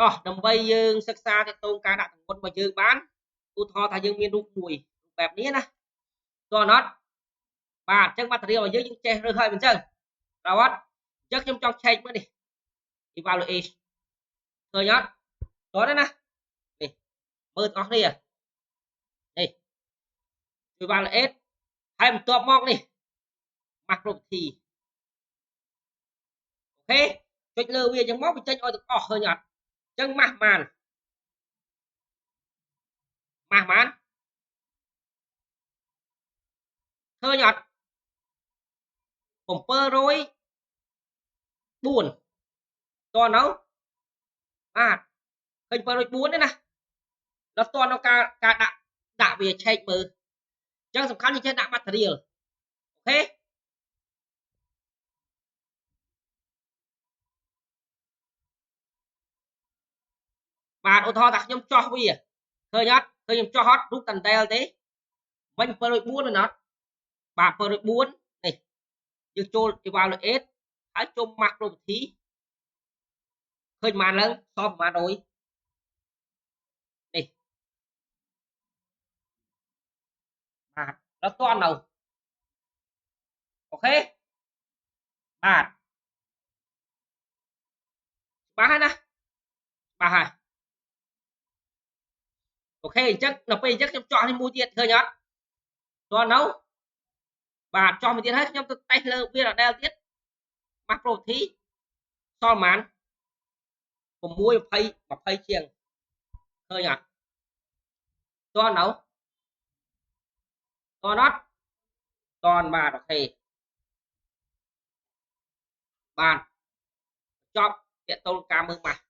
តោះដើម្បីយើងសិក្សាទៅតូនការដាក់ទម្ងន់របស់យើងបានឧទាហរណ៍ថាយើងមានរូបមួយបែបនេះណាតើអត់បាទអញ្ចឹង material របស់យើងចេះរើសហើយមិនអញ្ចឹងតើអត់អញ្ចឹងខ្ញុំចង់ឆែកមើលនេះ evaluation ឃើញអត់តើណានេះមើលទាំងអស់គ្នានេះ evaluate ហើយបន្ទាប់មកនេះ max property អូខេចុចលើវាអញ្ចឹងមកវាចេញឲ្យទាំងអស់ឃើញអត់អញ្ចឹងម៉ាស់ម៉ានឃើញអត់704តើនៅបាទឃើញ704ទេណាដល់តើនៅការដាក់វាឆែកមើលអញ្ចឹងសំខាន់យើងចេះដាក់ material អូខេបាទឧទាហរណ៍ថាខ្ញុំចោះវាឃើញអត់ឃើញខ្ញុំចោះអត់រូបតន្ដែលទេវិញ704ណាអត់បាទ704នេះយើងចូល evaluate ហើយចូល max property ឃើញប៉ុន្មានឡើងសល់ប្រហែល100នេះបាទដល់តន់នៅអូខេបាទច្បាស់ហើយណាច្បាស់ហើយអូខេអញ្ចឹងដល់ពេលអញ្ចឹងខ្ញុំចោះនេះមួយទៀតឃើញអត់តន់នៅបាទចោះមួយទៀតហើយខ្ញុំទៅតេស្តលើវាដដែលទៀត max property សល់ប៉ុន្មាន6 20ជាងឃើញអត់តន់នៅតន់អត់តន់បាទអូខេបាទចប់តាក់ទងការមើលម៉ាស់